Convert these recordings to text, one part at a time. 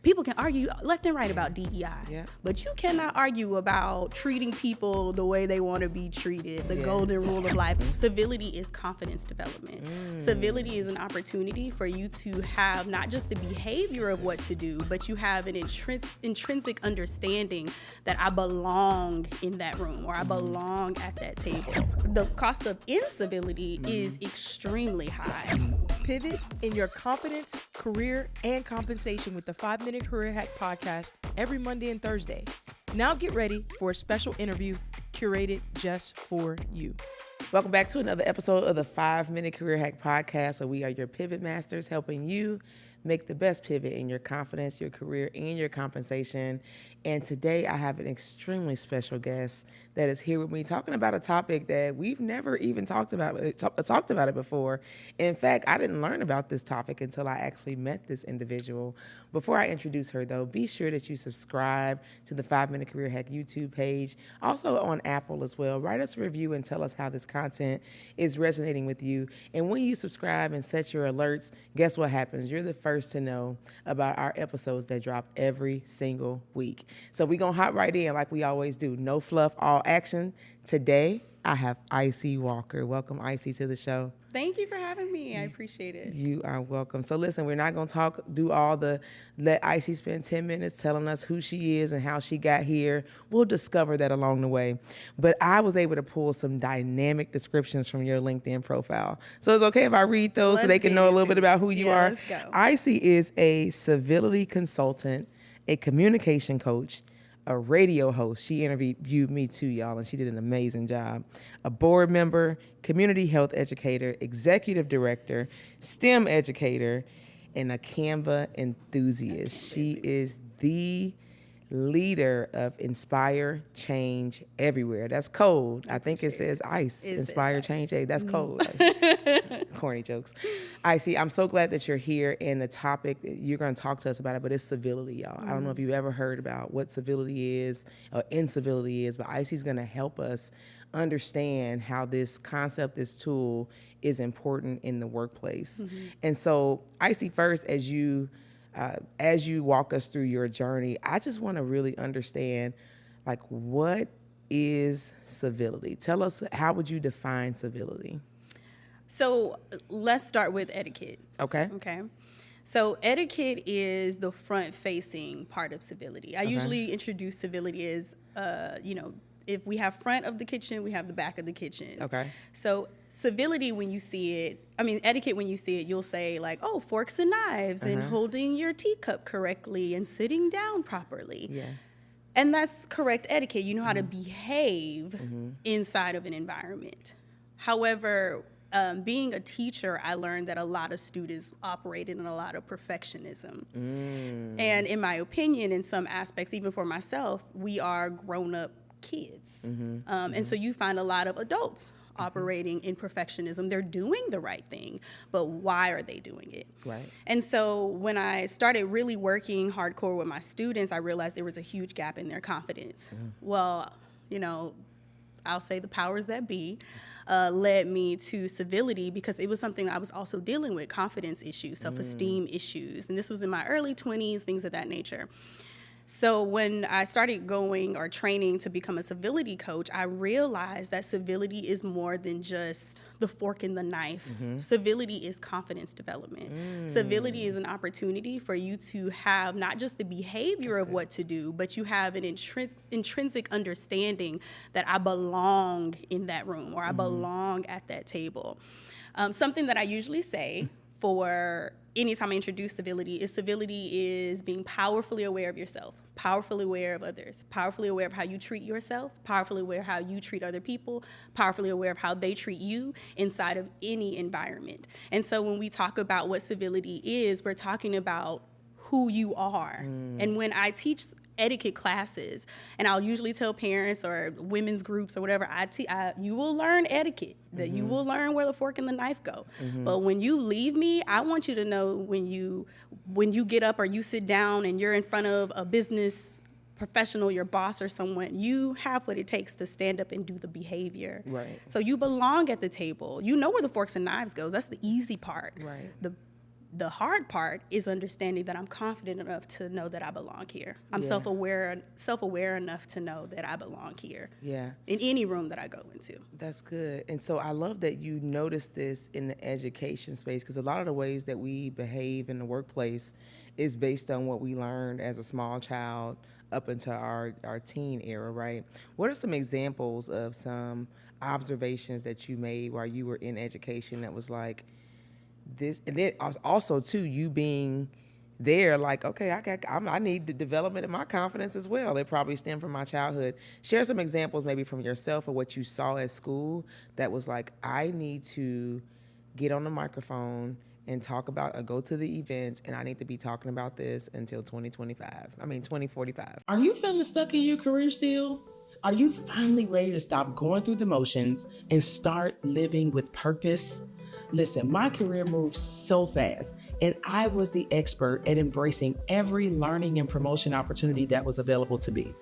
people can argue left and right about DEI, but you cannot argue about treating people the way they want to be treated, the golden rule of life. Civility is confidence development. Civility is an opportunity for you to have not just the behavior of what to do, but you have an intrinsic understanding that I belong in that room or I belong at that table. The cost of incivility is extremely high. Pivot in your confidence, career, and compensation with the 5-Minute Career Hack Podcast every Monday and Thursday. Now get ready for a special interview curated just for you. Welcome back to another episode of the 5-Minute Career Hack Podcast, where we are your pivot masters helping you make the best pivot in your confidence, your career, and your compensation. And today I have an extremely special guest that is here with me talking about a topic that we've never even talked about it before. In fact, I didn't learn about this topic until I actually met this individual. Before I introduce her, though, be sure that you subscribe to the 5-Minute Career Hack YouTube page, also on Apple as well. Write us a review and tell us how this content is resonating with you. And when you subscribe and set your alerts, guess what happens? You're the first to know about our episodes that drop every single week. So we're going to hop right in like we always do. No fluff, all action. Today, I have Icye Walker. Welcome, Icye, to the show. Thank you for having me. I appreciate it. You are welcome. So listen, we're not going to let Icye spend 10 minutes telling us who she is and how she got here. We'll discover that along the way. But I was able to pull some dynamic descriptions from your LinkedIn profile. So it's okay if I read those so they can know a little bit about who you are? Let's go. Icye is a civility consultant, a communication coach, a radio host. She interviewed me too, y'all, and she did an amazing job. A board member, community health educator, executive director, STEM educator, and a Canva enthusiast. She is the leader of Inspire Change Everywhere. That's cold. I think it says ICE, Inspire Change. Hey, that's cold. Corny jokes. Icye, I'm so glad that you're here, and the topic, you're going to talk to us about it, but it's civility, y'all. I don't know if you've ever heard about what civility is or incivility is, but Icye's going to help us understand how this concept, this tool, is important in the workplace. And so, Icye, first, as you walk us through your journey, I just want to really understand, like, what is civility? Tell us, how would you define civility? So let's start with etiquette. Okay. So etiquette is the front-facing part of civility. I usually introduce civility as, if we have front of the kitchen, we have the back of the kitchen. Okay. So civility, when you see it, etiquette, when you see it, you'll say like, oh, forks and knives and holding your teacup correctly and sitting down properly. Yeah. And that's correct etiquette. You know how to behave inside of an environment. However, being a teacher, I learned that a lot of students operated in a lot of perfectionism. And in my opinion, in some aspects, even for myself, we are grown-up kids. And so you find a lot of adults operating in perfectionism. They're doing the right thing, but why are they doing it? Right. And so when I started really working hardcore with my students, I realized there was a huge gap in their confidence. Well, I'll say the powers that be led me to civility, because it was something I was also dealing with, confidence issues, self-esteem issues. And this was in my early 20s, things of that nature. So when I started going or training to become a civility coach, I realized that civility is more than just the fork and the knife. Civility is confidence development. Civility is an opportunity for you to have not just the behavior of what to do, but you have an intrinsic understanding that I belong in that room or I belong at that table. Something that I usually say for anytime I introduce civility is being powerfully aware of yourself, powerfully aware of others, powerfully aware of how you treat yourself, powerfully aware of how you treat other people, powerfully aware of how they treat you inside of any environment. And so when we talk about what civility is, we're talking about who you are. And when I teach etiquette classes, and I'll usually tell parents or women's groups or whatever, you will learn etiquette, that you will learn where the fork and the knife go. But when you leave me, I want you to know when you get up or you sit down and you're in front of a business professional, your boss or someone, you have what it takes to stand up and do the behavior. Right. So you belong at the table. You know where the forks and knives goes. That's the easy part. Right. The the hard part is understanding that I'm confident enough to know that I belong here. I'm Yeah. self-aware enough to know that I belong here. Yeah. In any room that I go into. That's good. And so I love that you notice this in the education space, because a lot of the ways that we behave in the workplace is based on what we learned as a small child up into our teen era, right? What are some examples of some observations that you made while you were in education that was like this? And then also, too, you being there, like, okay, I need the development of my confidence as well. It probably stemmed from my childhood. Share some examples maybe from yourself or what you saw at school that was like, I need to get on the microphone and talk about, go to the events, and I need to be talking about this until 2045. Are you feeling stuck in your career still? Are you finally ready to stop going through the motions and start living with purpose? Listen, my career moves so fast, and I was the expert at embracing every learning and promotion opportunity that was available to me.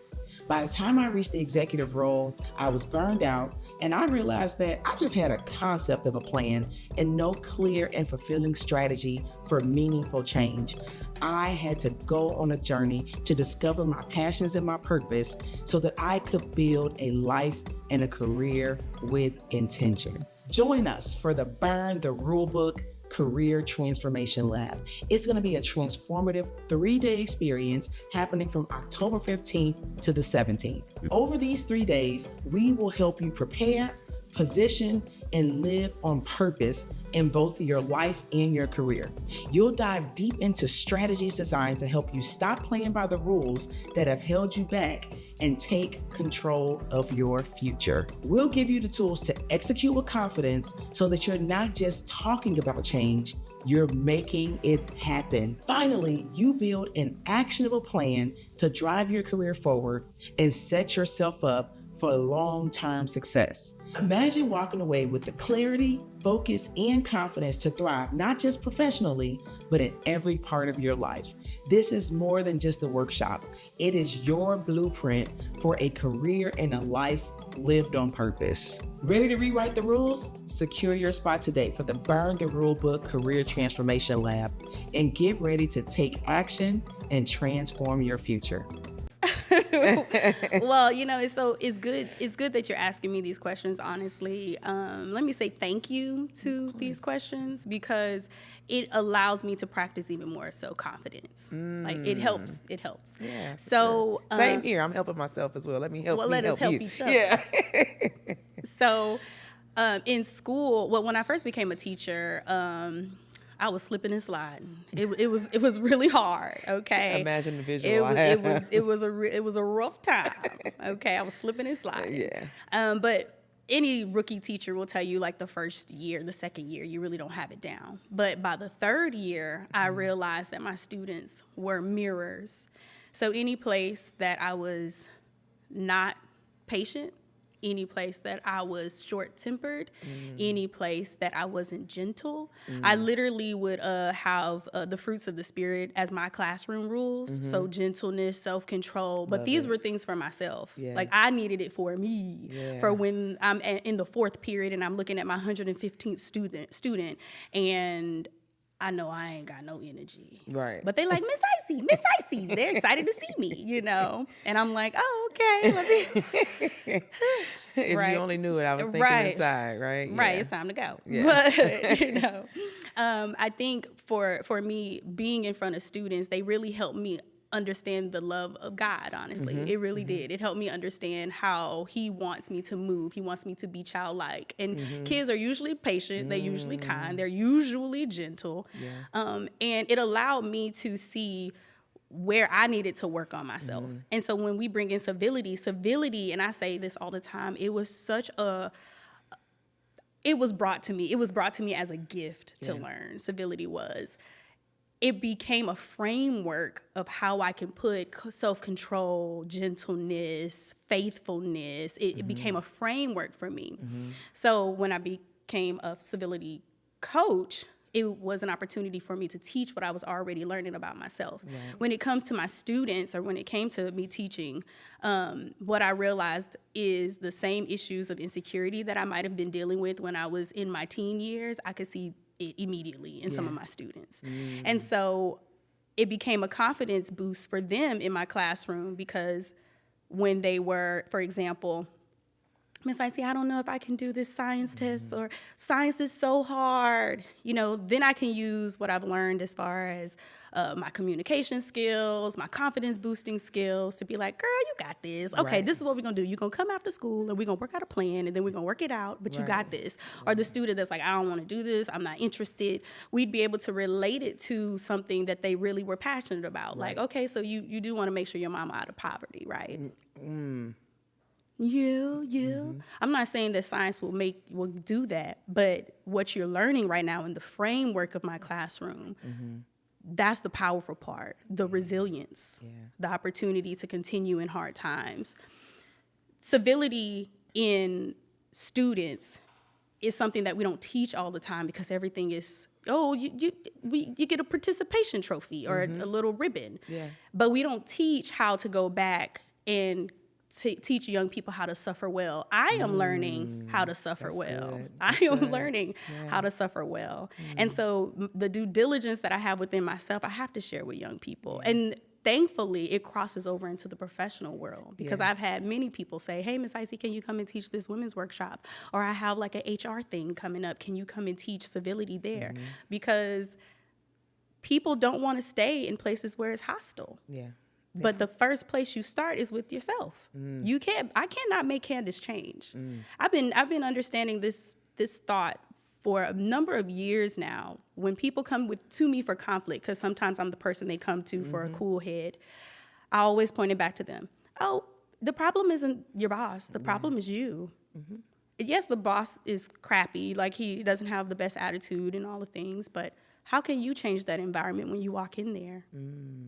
By the time I reached the executive role, I was burned out, and I realized that I just had a concept of a plan and no clear and fulfilling strategy for meaningful change. I had to go on a journey to discover my passions and my purpose so that I could build a life and a career with intention. Join us for the Burn the Rulebook Career Transformation Lab. It's going to be a transformative 3-day experience happening from October 15th to the 17th. Over these 3 days, we will help you prepare, position, and live on purpose in both your life and your career. You'll dive deep into strategies designed to help you stop playing by the rules that have held you back and take control of your future. We'll give you the tools to execute with confidence so that you're not just talking about change, you're making it happen. Finally, you build an actionable plan to drive your career forward and set yourself up for long-term success. Imagine walking away with the clarity, focus, and confidence to thrive, not just professionally, but in every part of your life. This is more than just a workshop. It is your blueprint for a career and a life lived on purpose. Ready to rewrite the rules? Secure your spot today for the Burn the Rulebook Career Transformation Lab and get ready to take action and transform your future. Well, it's good that you're asking me these questions, honestly. Let me say thank you to these questions because it allows me to practice even more confidence. Like it helps. Yeah. So sure. Same here. I'm helping myself as well. Let me help. Well, let us help you. each other. Yeah. So in school, when I first became a teacher, I was slipping and sliding. It was really hard. Okay. Imagine the visual. It was a rough time. Okay. I was slipping and sliding. Yeah. But any rookie teacher will tell you, like, the first year, the second year, you really don't have it down. But by the third year, I realized that my students were mirrors. So any place that I was not patient, any place that I was short-tempered, any place that I wasn't gentle. I literally would have the fruits of the Spirit as my classroom rules. So gentleness, self-control. But these were things for myself. Yes. Like, I needed it for me. Yeah. For when I'm in the fourth period and I'm looking at my 115th student and I know I ain't got no energy. Right. But they like, Miss Icye. They're excited to see me, And I'm like, oh, okay. Let me. If Right. you only knew it, I was thinking Right. inside, right? Right, Yeah. it's time to go. Yeah. But I think for me, being in front of students, they really helped me understand the love of God, honestly. It really did. It helped me understand how He wants me to move. He wants me to be childlike. And kids are usually patient, they're usually kind, they're usually gentle. And it allowed me to see where I needed to work on myself. And so when we bring in civility, and I say this all the time, it was brought to me. It was brought to me as a gift to learn. Civility was. It became a framework of how I can put self-control, gentleness, faithfulness. It became a framework for me. So when I became a civility coach, it was an opportunity for me to teach what I was already learning about myself. Right. When it comes to my students, or when it came to me teaching, what I realized is the same issues of insecurity that I might have been dealing with when I was in my teen years, I could see it immediately in some of my students. And so it became a confidence boost for them in my classroom, because when they were, for example, Miss Icye, I don't know if I can do this science test, or science is so hard. You know, then I can use what I've learned as far as my communication skills, my confidence boosting skills to be like, girl, you got this. Okay, Right. this is what we're gonna do. You're gonna come after school and we're gonna work out a plan, and then we're gonna work it out, but you got this. Or the student that's like, I don't wanna do this, I'm not interested. We'd be able to relate it to something that they really were passionate about. Like, okay, so you do wanna make sure your mama out of poverty, right? I'm not saying that science will do that, but what you're learning right now in the framework of my classroom, that's the powerful part, the resilience, the opportunity to continue in hard times. Civility in students is something that we don't teach all the time, because everything is, you get a participation trophy or a little ribbon. Yeah. But we don't teach how to go back and teach young people how to suffer well. I am learning how to suffer well. I am learning how to suffer well. And so the due diligence that I have within myself, I have to share with young people. And thankfully, it crosses over into the professional world, because I've had many people say, hey, Miss Icye, can you come and teach this women's workshop? Or I have like an HR thing coming up. Can you come and teach civility there? Because people don't want to stay in places where it's hostile. But the first place you start is with yourself. I cannot make Candyce change. I've been understanding this thought for a number of years now. When people come to me for conflict, because sometimes I'm the person they come to for a cool head, I always point it back to them. Oh, the problem isn't your boss. The problem is you. Yes, the boss is crappy, like he doesn't have the best attitude and all the things, but how can you change that environment when you walk in there?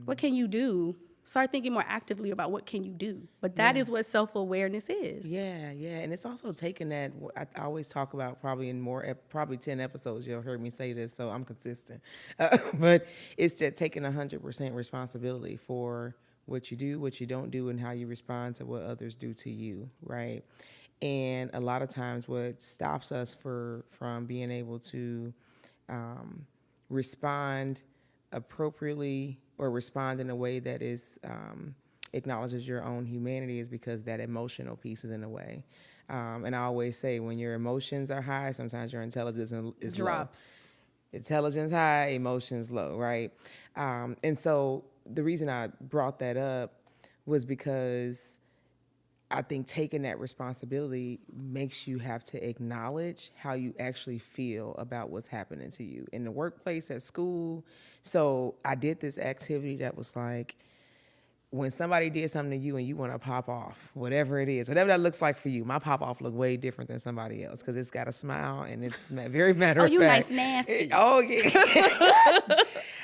What can you do? Start thinking more actively about what can you do. But that is what self-awareness is. Yeah. And it's also taking that, I always talk about probably in probably 10 episodes, you'll hear me say this, so I'm consistent. But it's that taking 100% responsibility for what you do, what you don't do, and how you respond to what others do to you, right? And a lot of times what stops us from being able to respond appropriately or respond in a way that is acknowledges your own humanity is because that emotional piece is in the way. And I always say, when your emotions are high, sometimes your intelligence is drops. Low. Intelligence high, emotions low, right? And so the reason I brought that up was because I think taking that responsibility makes you have to acknowledge how you actually feel about what's happening to you in the workplace, at school. So I did this activity that was like, when somebody did something to you and you want to pop off, whatever it is, whatever that looks like for you, my pop off look way different than somebody else because it's got a smile and it's very matter of fact. Oh, you nice nasty. Oh, yeah.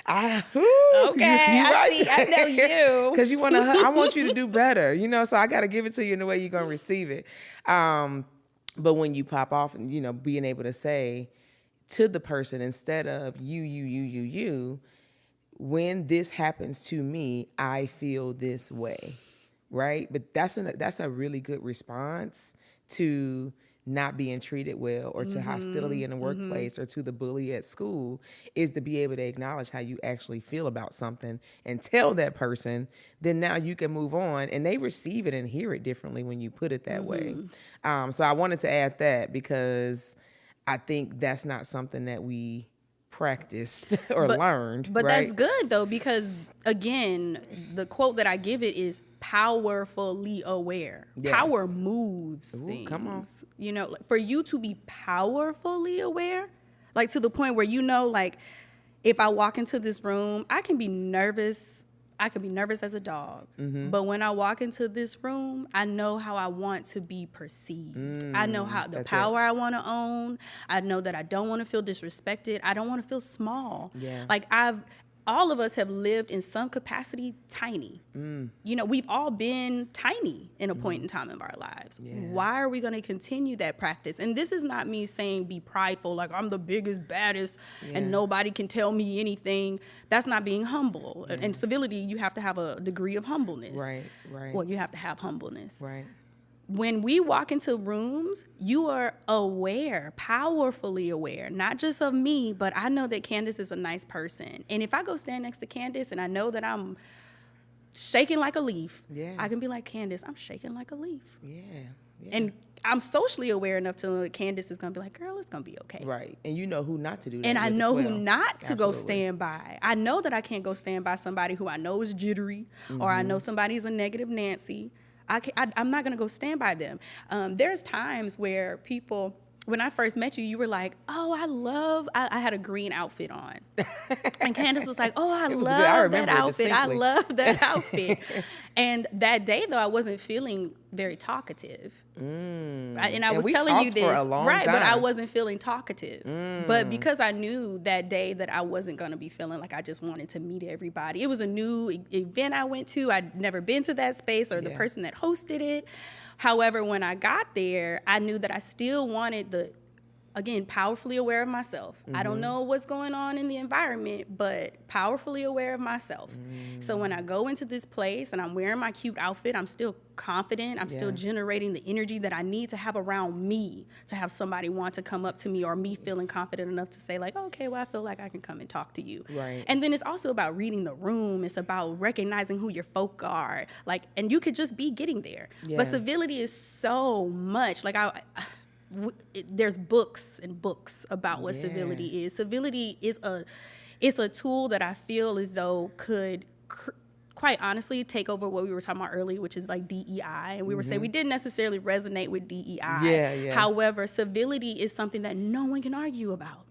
Okay, you I right. see. I know you. Because I want you to do better, so I got to give it to you in the way you're going to receive it. But when you pop off and, being able to say to the person, instead of you, when this happens to me, I feel this way, right? But that's a really good response to not being treated well or to hostility in the workplace or to the bully at school, is to be able to acknowledge how you actually feel about something and tell that person. Then now you can move on, and they receive it and hear it differently when you put it that way. So I wanted to add that because I think that's not something that we practiced or learned. But right? that's good though, because again, the quote that I give it is powerfully aware. Yes. Power moves things. Come on. For you to be powerfully aware, like to the point where like if I walk into this room, I can be nervous. I could be nervous as a dog, but when I walk into this room, I know how I want to be perceived. I know how the power I want to own. I know that I don't want to feel disrespected. I don't want to feel small. Yeah. Like all of us have lived in some capacity tiny. We've all been tiny in a point in time of our lives. Yeah. Why are we going to continue that practice? And this is not me saying be prideful, like I'm the biggest, baddest, and nobody can tell me anything. That's not being humble. Yeah. And civility, you have to have a degree of humbleness. Right. Well, you have to have humbleness. Right. when we walk into rooms, you are aware, powerfully aware, not just of me, but I know that Candyce is a nice person. And if I go stand next to Candyce and I know that I'm shaking like a leaf, I can be like, Candyce, I'm shaking like a leaf. Yeah. And I'm socially aware enough to know that Candyce is going to be like, girl, it's going to be okay. Right. And you know who not to do that. And I with know as well. who not to go Absolutely. stand by. I know that I can't go stand by somebody who I know is jittery, or I know somebody's a negative Nancy. I'm not going to go stand by them. There's times where people, when I first met you, you were like, oh, I had a green outfit on. And Candyce was like, oh, I love that outfit. I love that outfit. And that day, though, I wasn't feeling very talkative. And I was telling you this, right, but I wasn't feeling talkative. But because I knew that day that I wasn't going to be feeling like I just wanted to meet everybody. It was a new event I went to. I'd never been to that space or the person that hosted it. However, when I got there, I knew that I still wanted again, powerfully aware of myself. I don't know what's going on in the environment, but powerfully aware of myself. So when I go into this place and I'm wearing my cute outfit, I'm still confident. I'm still generating the energy that I need to have around me to have somebody want to come up to me, or me feeling confident enough to say like, oh, okay, well, I feel like I can come and talk to you. Right. And then it's also about reading the room. It's about recognizing who your folk are. Like, and you could just be getting there. But civility is so much. Like there's books and books about what civility is. Civility is a tool that I feel as though could quite honestly take over what we were talking about earlier, which is like DEI. And we were saying we didn't necessarily resonate with DEI. However, civility is something that no one can argue about.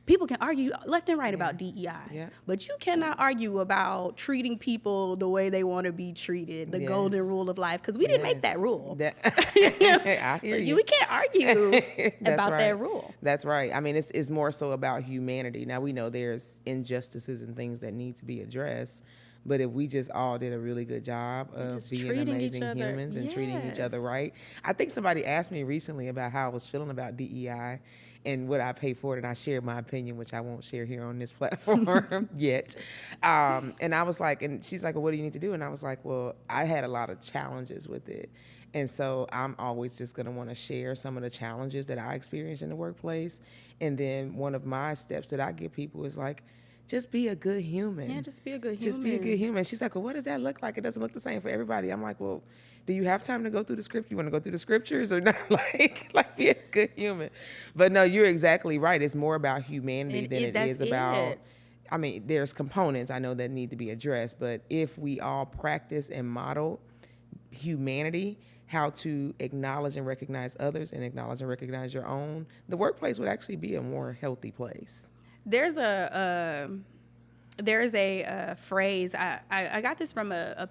People can argue left and right about DEI, but you cannot argue about treating people the way they want to be treated, the golden rule of life, because we didn't make that rule. I hear you. We can't argue about that rule. That's right. I mean, it's more so about humanity. Now, we know there's injustices and things that need to be addressed, but if we just all did a really good job of being amazing humans and treating each other right. I think somebody asked me recently about how I was feeling about DEI and would I pay for it, and I shared my opinion, which I won't share here on this platform yet. And I was like, and she's like, well, what do you need to do? And I was like, well, I had a lot of challenges with it. And so I'm always just going to want to share some of the challenges that I experienced in the workplace. And then one of my steps that I give people is like, just be a good human. Yeah, just be a good human. Just be a good human. She's like, well, what does that look like? It doesn't look the same for everybody. I'm like, well, do you have time to go through the script? You want to go through the scriptures or not? like be a good human. But no, you're exactly right. It's more about humanity than it is about, I mean, there's components I know that need to be addressed, but if we all practice and model humanity, how to acknowledge and recognize others and acknowledge and recognize your own, the workplace would actually be a more healthy place. There's a phrase, I got this from a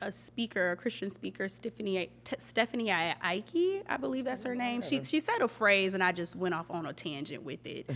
speaker, a Christian speaker, Stephanie Icye, I believe that's her name. She said a phrase, and I just went off on a tangent with it.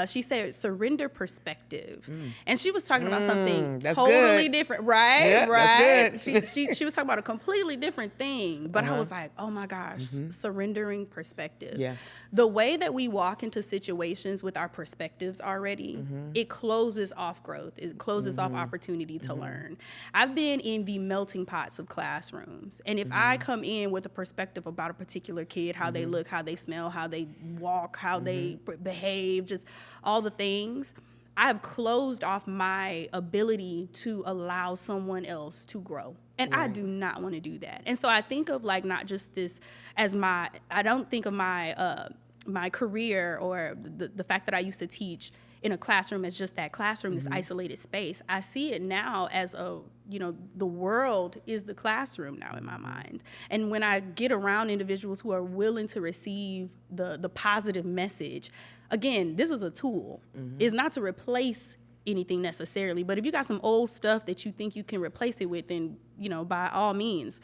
She said, surrender perspective. And she was talking about something totally different, right? Yeah, right. That's good. She was talking about a completely different thing, but I was like, oh my gosh, surrendering perspective. Yeah. The way that we walk into situations with our perspectives already, it closes off growth. It closes off opportunity to learn. I've been in the melting pot of classrooms, and if I come in with a perspective about a particular kid, how they look, how they smell, how they walk, how they behave, just all the things, I've closed off my ability to allow someone else to grow. And I do not want to do that. And so I think of like not just this as I don't think of my my career or the fact that I used to teach in a classroom as just that classroom, this isolated space. I see it now as the world is the classroom now in my mind. And when I get around individuals who are willing to receive the positive message, again, this is a tool. It's not to replace anything necessarily, but if you got some old stuff that you think you can replace it with, then, by all means.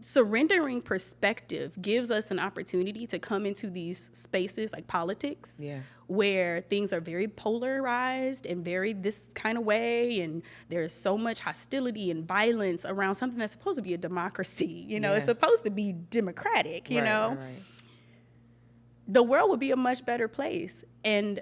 Surrendering perspective gives us an opportunity to come into these spaces like politics, where things are very polarized and very this kind of way, and there's so much hostility and violence around something that's supposed to be a democracy. It's supposed to be democratic. Right. The world would be a much better place. And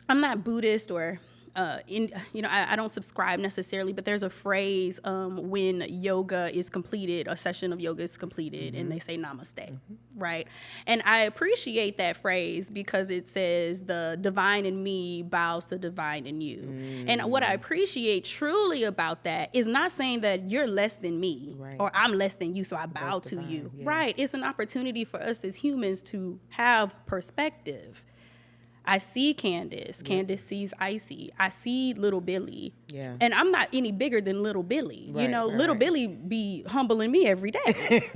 I'm not Buddhist or I don't subscribe necessarily, but there's a phrase when yoga is completed, a session of yoga is completed, and they say namaste, right? And I appreciate that phrase because it says the divine in me bows to the divine in you. And what I appreciate truly about that is not saying that you're less than me or I'm less than you, so I bow to you. Yeah. Right. It's an opportunity for us as humans to have perspective. I see Candyce. Candyce sees Icye. I see little Billy. Yeah. And I'm not any bigger than little Billy. Little Billy be humbling me every day.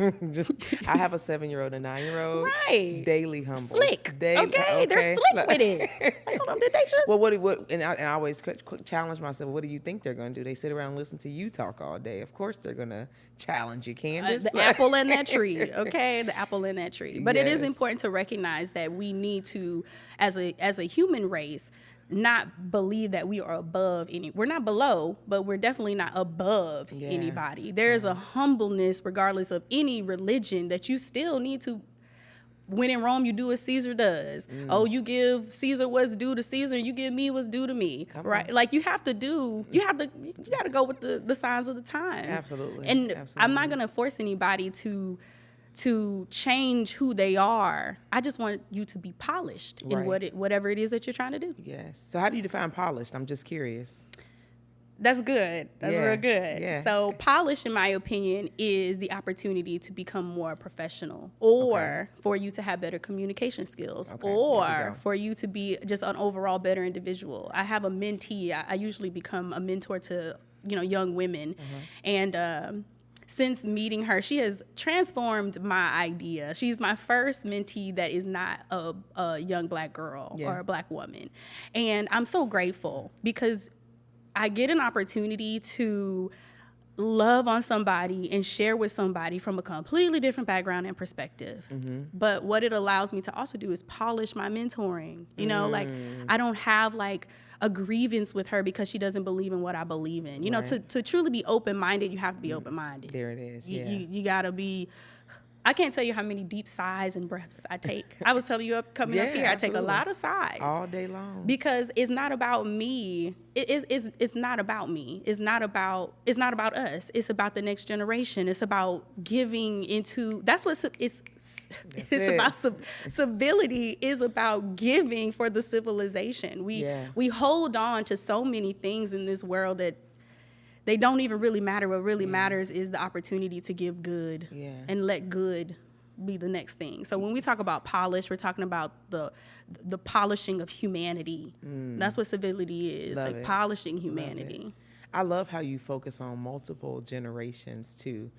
I have a 7-year-old and a 9-year-old. Right. Daily humble. Slick. Okay. They're slick with it. Like, hold on, did they just? Well, what? And I always challenge myself. What do you think they're going to do? They sit around and listen to you talk all day. Of course, they're going to challenge you, Candyce. The apple in that tree. Okay, the apple in that tree. But it is important to recognize that we need to, as a human race, not believe that we are above we're not below, but we're definitely not above anybody. There's a humbleness regardless of any religion that you still need to. When in Rome, you do as Caesar does. Oh, you give Caesar what's due to Caesar, you give me what's due to me. Right? Like you got to go with the signs of the times. Absolutely. And I'm not gonna force anybody to change who they are. I just want you to be polished in whatever it is that you're trying to do. Yes. So how do you define polished? I'm just curious. That's good. That's real good. Yeah. So polish, in my opinion, is the opportunity to become more professional or for you to have better communication skills or for you to be just an overall better individual. I have a mentee. I usually become a mentor to, young women. And since meeting her, she has transformed my idea. She's my first mentee that is not a young Black girl or a Black woman. And I'm so grateful because I get an opportunity to love on somebody and share with somebody from a completely different background and perspective. But what it allows me to also do is polish my mentoring. Like I don't have like a grievance with her because she doesn't believe in what I believe in. To truly be open-minded, you have to be open-minded. There it is. You gotta be. I can't tell you how many deep sighs and breaths I take. I was telling you coming up here, I take a lot of sighs. All day long. Because it's not about me. It's not about me. It's not about us. It's about the next generation. It's about giving into, that's what it's about. Civility is about giving for the civilization. We hold on to so many things in this world that they don't even really matter. What really matters is the opportunity to give good and let good be the next thing. So when we talk about polish, we're talking about the polishing of humanity. That's what civility is, polishing humanity. I love how you focus on multiple generations too,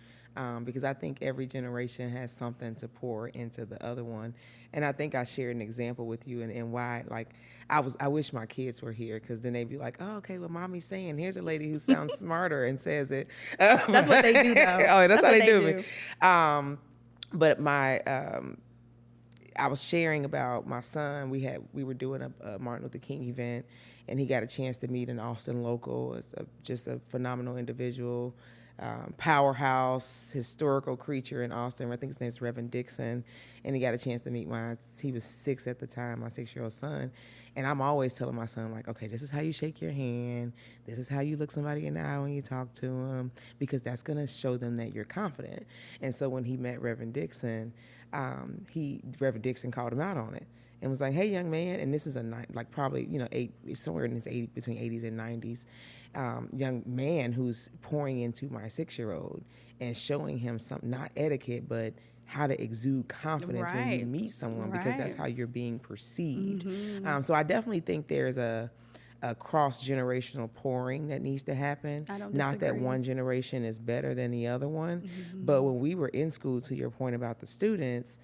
because I think every generation has something to pour into the other one. And I think I shared an example with you and why, like, I wish my kids were here because then they'd be like, oh, okay, well, mommy's saying, here's a lady who sounds smarter and says it. That's what they do, though. Oh, that's how they do. But I was sharing about my son. We were doing a Martin Luther King event, and he got a chance to meet an Austin local. It's just a phenomenal individual, powerhouse, historical creature in Austin. I think his name's Reverend Dixon, and he got a chance to meet he was 6 at the time, my 6-year-old son. And I'm always telling my son, like, okay, this is how you shake your hand. This is how you look somebody in the eye when you talk to them, because that's going to show them that you're confident. And so when he met Reverend Dixon, Reverend Dixon called him out on it and was like, hey, young man, and this is probably, somewhere in his between 80s and 90s, young man who's pouring into my 6-year-old and showing him something, not etiquette, but how to exude confidence when you meet someone, because that's how you're being perceived. So I definitely think there's a cross-generational pouring that needs to happen. I don't disagree. Not that one generation is better than the other one, but when we were in school, to your point about the students,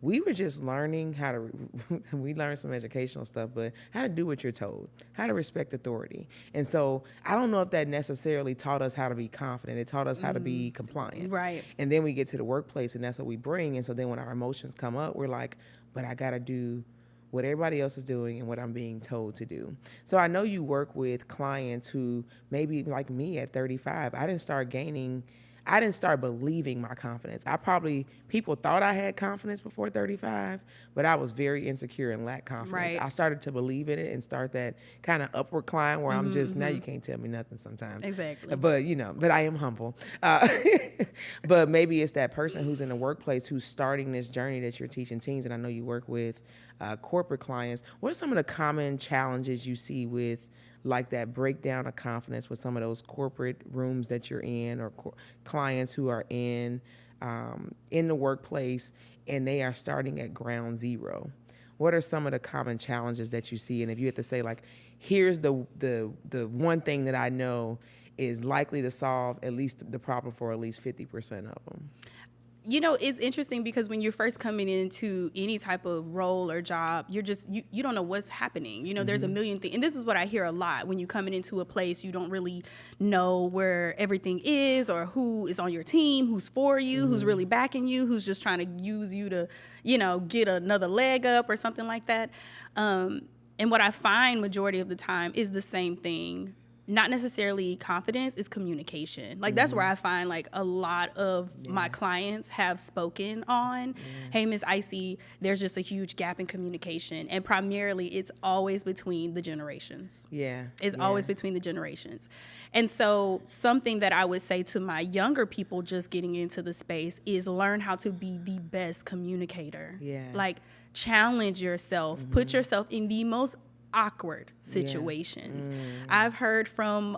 we were just learning how to, we learned some educational stuff, but how to do what you're told, how to respect authority. And so I don't know if that necessarily taught us how to be confident. It taught us how to be compliant. Right. And then we get to the workplace, and that's what we bring. And so then when our emotions come up, we're like, but I got to do what everybody else is doing and what I'm being told to do. So I know you work with clients who maybe like me at 35, I didn't start gaining I didn't start believing my confidence. People thought I had confidence before 35, but I was very insecure and lacked confidence. Right. I started to believe in it and start that kind of upward climb where I'm just, now you can't tell me nothing sometimes. Exactly. But, but I am humble. But maybe it's that person who's in the workplace who's starting this journey that you're teaching teens, and I know you work with corporate clients. What are some of the common challenges you see with like that breakdown of confidence with some of those corporate rooms that you're in, or clients who are in the workplace and they are starting at ground zero? What are some of the common challenges that you see? And if you had to say, like, here's the one thing that I know is likely to solve at least the problem for at least 50% of them. It's interesting because when you're first coming into any type of role or job, you don't know what's happening. There's a million things. And this is what I hear a lot. When you're coming into a place, you don't really know where everything is or who is on your team, who's for you, who's really backing you, who's just trying to use you to, get another leg up or something like that. And what I find majority of the time is the same thing. Not necessarily confidence, is communication. Like that's where I find like a lot of my clients have spoken on, hey, Ms. Icye, there's just a huge gap in communication. And primarily it's always between the generations. It's always between the generations. And so something that I would say to my younger people just getting into the space is learn how to be the best communicator. Like challenge yourself, put yourself in the most awkward situations. I've heard from,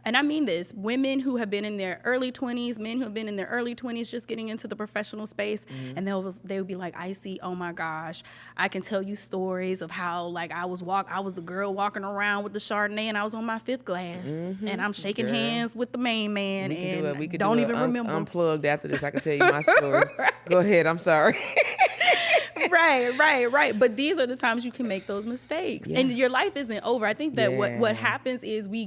and I mean this, women who have been in their early 20s, men who have been in their early 20s just getting into the professional space, and they would be like, Icye, oh my gosh, I can tell you stories of how like I was the girl walking around with the Chardonnay and I was on my 5th glass and I'm shaking hands with the main man We could don't do even remember. Unplugged after this. I can tell you my stories. Right. Go ahead. I'm sorry. Right. But these are the times you can make those mistakes. And your life isn't over. I think that what happens is we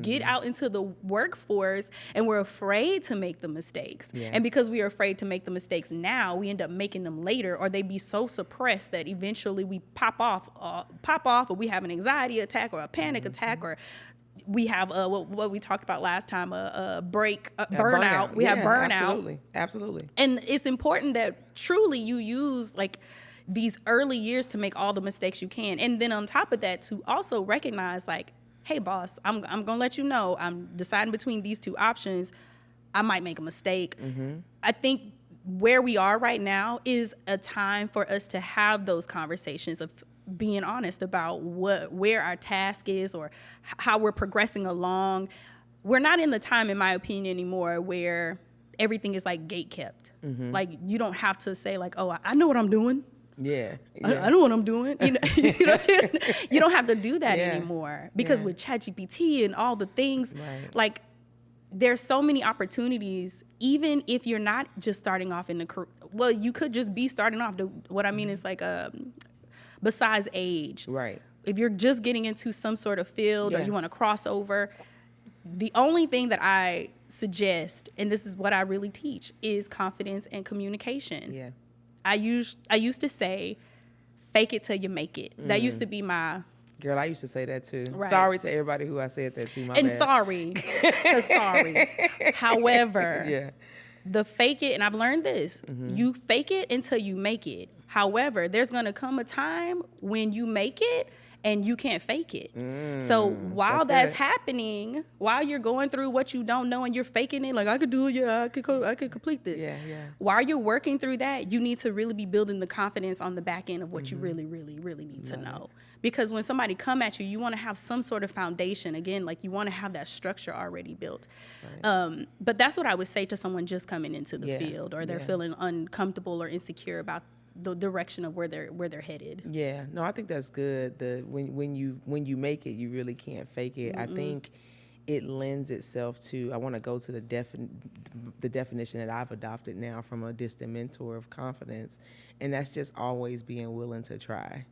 get out into the workforce and we're afraid to make the mistakes. And because we are afraid to make the mistakes now, we end up making them later, or they be so suppressed that eventually we pop off, or we have an anxiety attack or a panic attack, or we have what we talked about last time, burnout. We have burnout. Absolutely. And it's important that truly you use like these early years to make all the mistakes you can. And then on top of that, to also recognize like, hey boss, I'm going to let you know, I'm deciding between these two options. I might make a mistake. I think where we are right now is a time for us to have those conversations of being honest about where our task is or how we're progressing along. We're not in the time, in my opinion, anymore where everything is like gate kept. Like you don't have to say like, oh, I know what I'm doing. I know what I'm doing. You don't have to do that anymore because with ChatGPT and all the things, like there's so many opportunities, even if you're not just starting off in the career. Well, you could just be starting off. What I mean is like besides age. Right. If you're just getting into some sort of field or you want to cross over, the only thing that I suggest, and this is what I really teach, is confidence and communication. I used to say, fake it till you make it. That used to be my... Girl, I used to say that too. Right. Sorry to everybody who I said that to. My bad. Sorry. However, the fake it, and I've learned this, you fake it until you make it. However, there's going to come a time when you make it and you can't fake it. So while that's happening, while you're going through what you don't know and you're faking it, like I could do it, I could complete this. While you're working through that, you need to really be building the confidence on the back end of what you really, really, really need to know. Because when somebody come at you, you want to have some sort of foundation. Again, like you want to have that structure already built. But that's what I would say to someone just coming into the field, or they're feeling uncomfortable or insecure about the direction of where they're headed. No, I think that's good. When you make it, you really can't fake it. I think it lends itself to, I want to go to the definition that I've adopted now from a distant mentor of confidence, and that's just always being willing to try.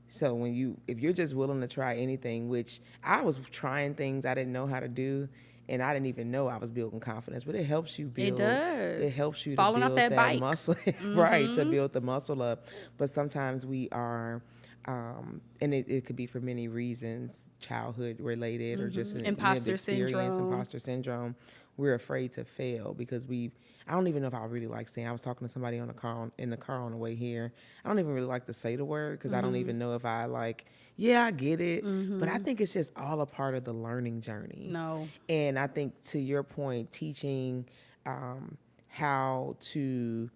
So if you're just willing to try anything, which I was trying things I didn't know how to do, and I didn't even know I was building confidence, but it helps you build. It does. It helps you falling to build off that bike. Muscle, right? To build the muscle up. But sometimes we are, and it could be for many reasons, childhood related or just an imposter experience, syndrome. Imposter syndrome. we're afraid to fail because I don't even know if I really like saying, I was talking to somebody in the car on the way here. I don't even really like to say the word because I don't even know if I I get it. But I think it's just all a part of the learning journey. No. And I think to your point, teaching how to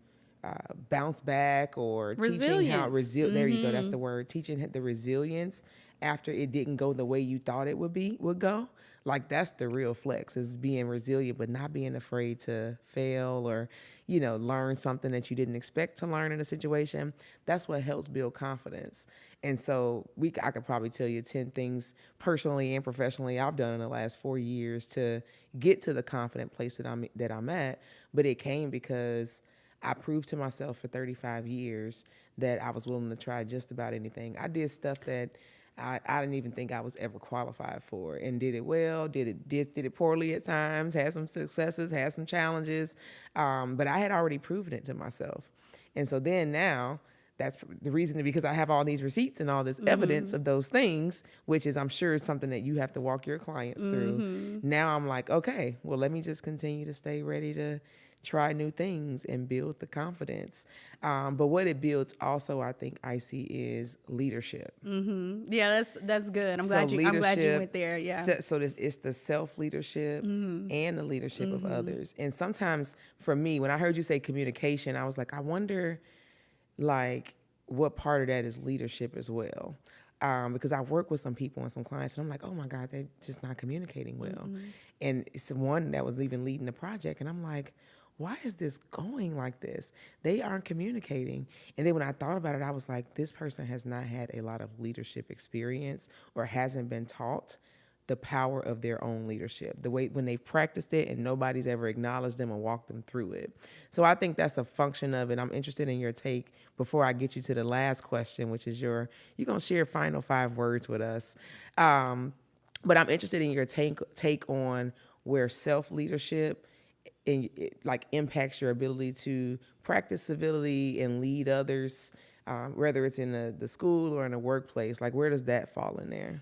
bounce back or teaching how there you go, that's the word, teaching the resilience after it didn't go the way you thought it would go. Like, that's the real flex, is being resilient, but not being afraid to fail or, learn something that you didn't expect to learn in a situation. That's what helps build confidence. And so I could probably tell you 10 things personally and professionally I've done in the last 4 years to get to the confident place that I'm at. But it came because I proved to myself for 35 years that I was willing to try just about anything. I did stuff that I didn't even think I was ever qualified for, and did it well, did it poorly at times, had some successes, had some challenges, but I had already proven it to myself. And so then now, that's the reason, because I have all these receipts and all this evidence of those things, which is, I'm sure, is something that you have to walk your clients through. Now I'm like, okay, well, let me just continue to stay ready to try new things and build the confidence. But what it builds also, I think, Icye, is leadership. Yeah, that's good. I'm glad you went there. Yeah. So it's the self-leadership and the leadership of others. And sometimes for me, when I heard you say communication, I was like, I wonder, what part of that is leadership as well? Because I work with some people and some clients, and I'm like, oh my God, they're just not communicating well. And it's one that was even leading the project, and I'm like, why is this going like this? They aren't communicating. And then when I thought about it, I was like, this person has not had a lot of leadership experience or hasn't been taught the power of their own leadership, the way when they've practiced it and nobody's ever acknowledged them or walked them through it. So I think that's a function of it. I'm interested in your take before I get you to the last question, which is you're going to share final 5 words with us. But I'm interested in your take on where self-leadership impacts your ability to practice civility and lead others, whether it's in the school or in a workplace. Where does that fall in there?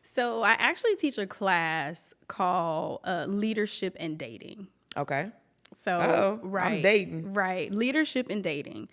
So I actually teach a class called Leadership and Dating. Okay. So I'm dating. Right. Leadership and dating.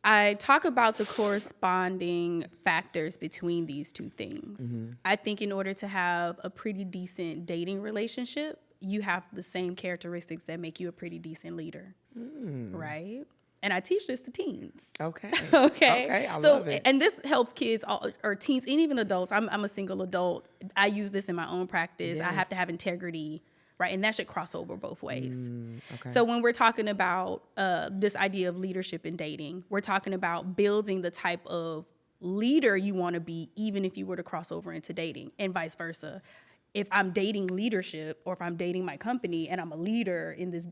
I talk about the corresponding factors between these two things. I think in order to have a pretty decent dating relationship, you have the same characteristics that make you a pretty decent leader, right? And I teach this to teens. Okay. Okay. I love it. And this helps kids or teens and even adults. I'm a single adult. I use this in my own practice. Yes. I have to have integrity, right? And that should cross over both ways. Okay. So when we're talking about this idea of leadership in dating, we're talking about building the type of leader you want to be, even if you were to cross over into dating, and vice versa. If I'm dating leadership, or if I'm dating my company and I'm a leader in this,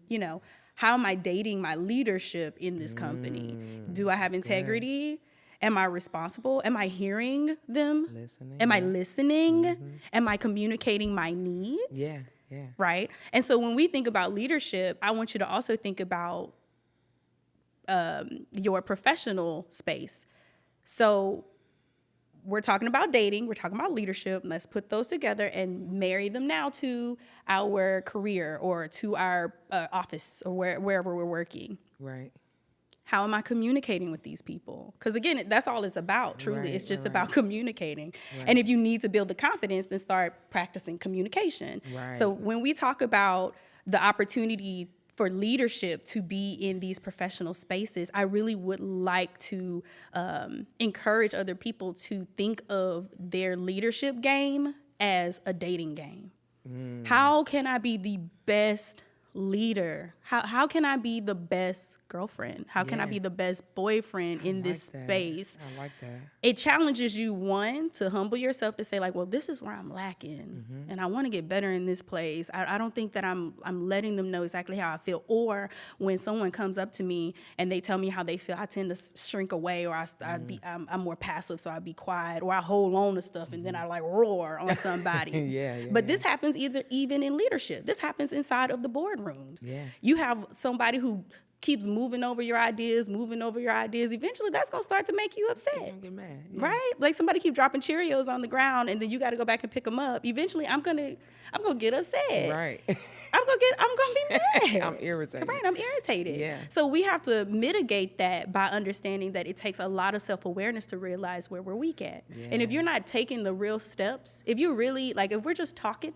how am I dating my leadership in this company? Do I have integrity? Good. Am I responsible? Am I hearing them? Am I listening? Am I communicating my needs? Yeah. Right? And so when we think about leadership, I want you to also think about your professional space. So we're talking about dating, we're talking about leadership. Let's put those together and marry them now to our career or to our office or wherever we're working. Right. How am I communicating with these people? Because again, that's all it's about, truly. It's just about communicating. Right. And if you need to build the confidence, then start practicing communication. Right. So when we talk about the opportunity for leadership to be in these professional spaces, I really would like to encourage other people to think of their leadership game as a dating game. How can I be the best leader? How can I be the best girlfriend? How can I be the best boyfriend in this space? I like that. It challenges you, one, to humble yourself to say well, this is where I'm lacking and I want to get better in this place. I don't think that I'm letting them know exactly how I feel. Or when someone comes up to me and they tell me how they feel, I tend to shrink away, or I'm more passive, so I be quiet, or I hold on to stuff and then I roar on somebody. But this happens even in leadership. This happens inside of the boardrooms. Yeah. You have somebody who keeps moving over your ideas. Eventually that's going to start to make you upset. You're gonna get mad. Yeah. Right? Somebody keep dropping Cheerios on the ground and then you got to go back and pick them up. Eventually I'm going to get upset. Right. I'm gonna be mad. I'm irritated. Right, I'm irritated. Yeah. So we have to mitigate that by understanding that it takes a lot of self-awareness to realize where we're weak at. Yeah. And if you're not taking the real steps, if you're really, like, if we're just talking,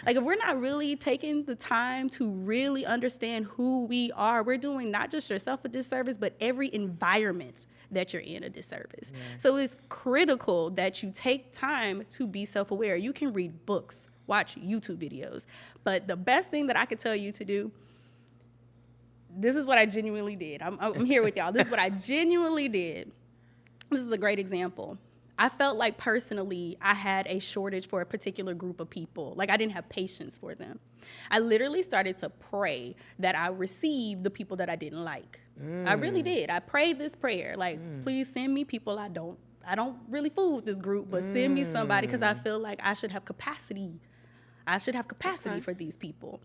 like, if we're not really taking the time to really understand who we are, we're doing not just yourself a disservice, but every environment that you're in a disservice. Yeah. So it's critical that you take time to be self-aware. You can read books, watch YouTube videos, but the best thing that I could tell you to do, this is what I genuinely did. I'm here with y'all. This is what I genuinely did. This is a great example. I felt like personally I had a shortage for a particular group of people. Like, I didn't have patience for them. I literally started to pray that I received the people that I didn't like. I really did. I prayed this prayer, like, please send me people I don't really fool with this group, but send me somebody, because I feel like I should have capacity. I should have capacity for these people.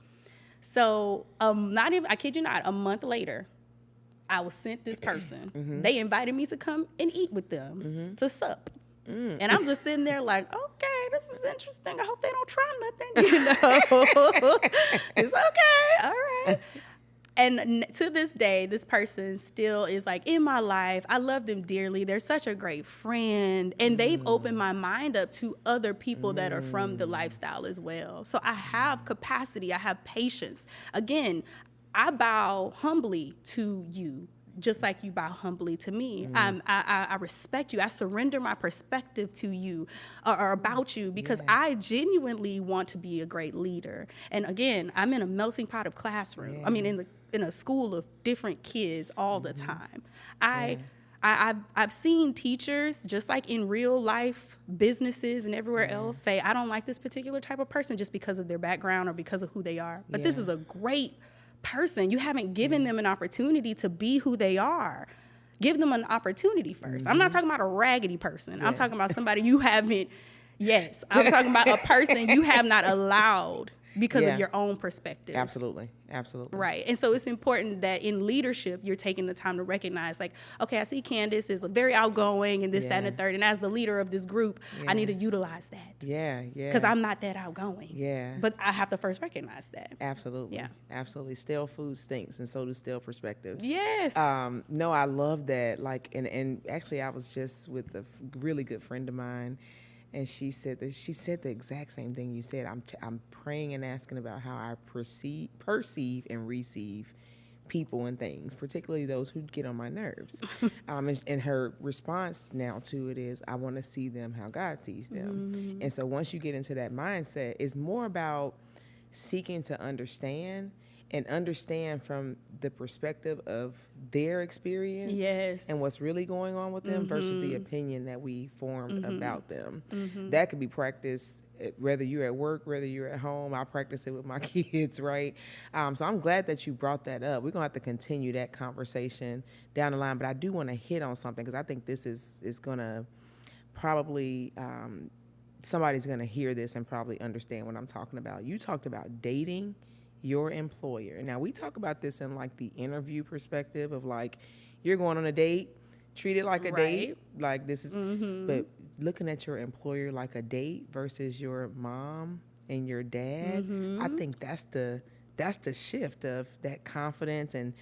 So I kid you not, a month later, I was sent this person. They invited me to come and eat with them, to sup. And I'm just sitting there like, okay, this is interesting. I hope they don't try nothing, you know. It's okay, all right. And to this day, this person still is like in my life. I love them dearly. They're such a great friend. And they've opened my mind up to other people that are from the lifestyle as well. So I have capacity. I have patience. Again, I bow humbly to you, just like you bow humbly to me. I respect you. I surrender my perspective to you or about you, because I genuinely want to be a great leader. And again, I'm in a melting pot of classroom. I mean, in a school of different kids all the time. I've seen teachers, just like in real life businesses and everywhere else, say, I don't like this particular type of person just because of their background or because of who they are. But this is a great person. You haven't given them an opportunity to be who they are. Give them an opportunity first. I'm not talking about a raggedy person. I'm talking about somebody you haven't, I'm talking about a person you have not allowed because of your own perspective. Absolutely. Right. And so it's important that in leadership, you're taking the time to recognize, like, okay, I see Candyce is very outgoing and this, that, and the third. And as the leader of this group, I need to utilize that. Because I'm not that outgoing. But I have to first recognize that. Absolutely. Absolutely. Stale food stinks, and so do stale perspectives. No, I love that. Like, and actually, I was just with a really good friend of mine, and she said the exact same thing you said. I'm praying and asking about how I perceive and receive people and things, particularly those who get on my nerves. And her response now to it is, I want to see them how God sees them. And so once you get into that mindset, it's more about seeking to understand from the perspective of their experience and what's really going on with them versus the opinion that we formed about them. That could be practiced whether you're at work, whether you're at home. I practice it with my kids, right? So I'm glad that you brought that up. We're going to have to continue that conversation down the line, but I do want to hit on something because I think this is going to probably, somebody's going to hear this and probably understand what I'm talking about. You talked about dating your employer. Now, we talk about this in like the interview perspective of like, you're going on a date, treat it like a date. Like this is, but looking at your employer like a date versus your mom and your dad, I think that's the shift of that confidence and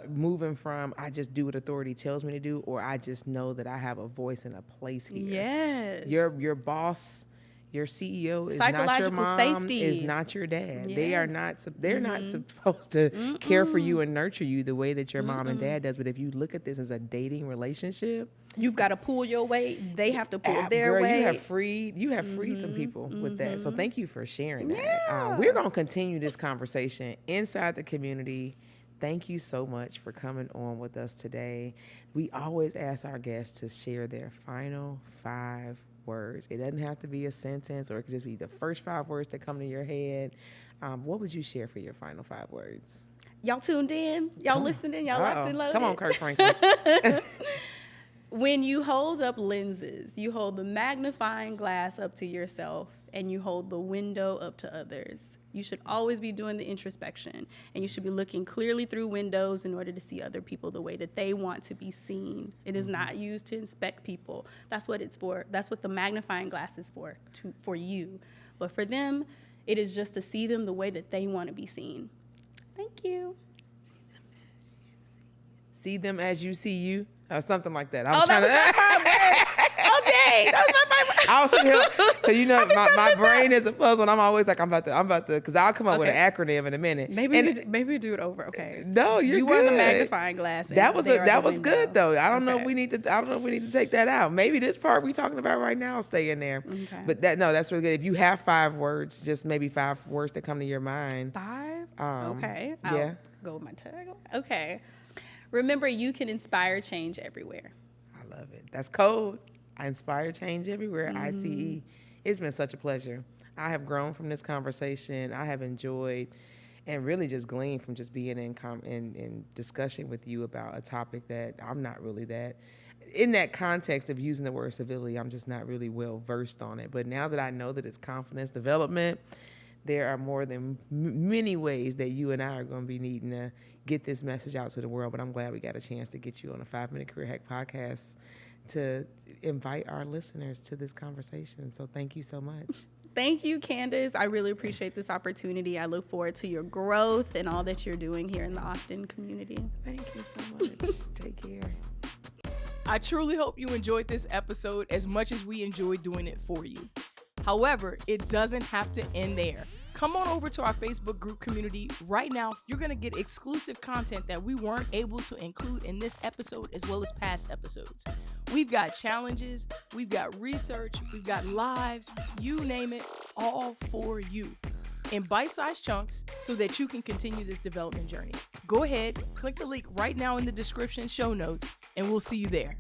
moving from I just do what authority tells me to do, or I just know that I have a voice and a place here. Your boss, your CEO is not your mom, is not your dad. They're not supposed to care for you and nurture you the way that your mom and dad does. But if you look at this as a dating relationship, you've got to pull your weight. They have to pull their weight. You have freed some people with that. So thank you for sharing that. We're going to continue this conversation inside the community. Thank you so much for coming on with us today. We always ask our guests to share their final 5 words. It doesn't have to be a sentence, or it could just be the first 5 words that come to your head. What would you share for your final 5 words? Y'all tuned in? Y'all listening? Y'all locked and loaded? Come on, Kurt Franklin. When you hold up lenses, you hold the magnifying glass up to yourself and you hold the window up to others. You should always be doing the introspection, and you should be looking clearly through windows in order to see other people the way that they want to be seen. It is not used to inspect people. That's what it's for. That's what the magnifying glass is for you. But for them, It is just to see them the way that they want to be seen. Thank you. See them as you see you, or something like that. That was my 5 words. Oh, dang. That was my 5 words. I was sitting here, cause you know my brain is a puzzle, and I'm always like, I'm about to, cause I'll come up with an acronym in a minute. Maybe we do it over. Okay. No, you were the magnifying glass. That was good though. I don't know if we need to take that out. Maybe this part we talking about right now stay in there. Okay. But that's really good. If you have 5 words, just maybe 5 words that come to your mind. 5. Okay. I'll go with my tag. Okay. Remember, you can inspire change everywhere. I love it. That's code. I inspire change everywhere. ICE. It's been such a pleasure. I have grown from this conversation. I have enjoyed and really just gleaned from just being in discussion with you about a topic that I'm not really that. In that context of using the word civility, I'm just not really well versed on it. But now that I know that it's confidence development, there are more than many ways that you and I are going to be needing to get this message out to the world. But I'm glad we got a chance to get you on a 5-Minute Career Hack podcast to invite our listeners to this conversation. So thank you so much. Thank you, Candyce. I really appreciate this opportunity. I look forward to your growth and all that you're doing here in the Austin community. Thank you so much. Take care. I truly hope you enjoyed this episode as much as we enjoyed doing it for you. However, it doesn't have to end there. Come on over to our Facebook group community right now. You're going to get exclusive content that we weren't able to include in this episode as well as past episodes. We've got challenges, we've got research, we've got lives, you name it, all for you in bite-sized chunks so that you can continue this development journey. Go ahead, click the link right now in the description show notes, and we'll see you there.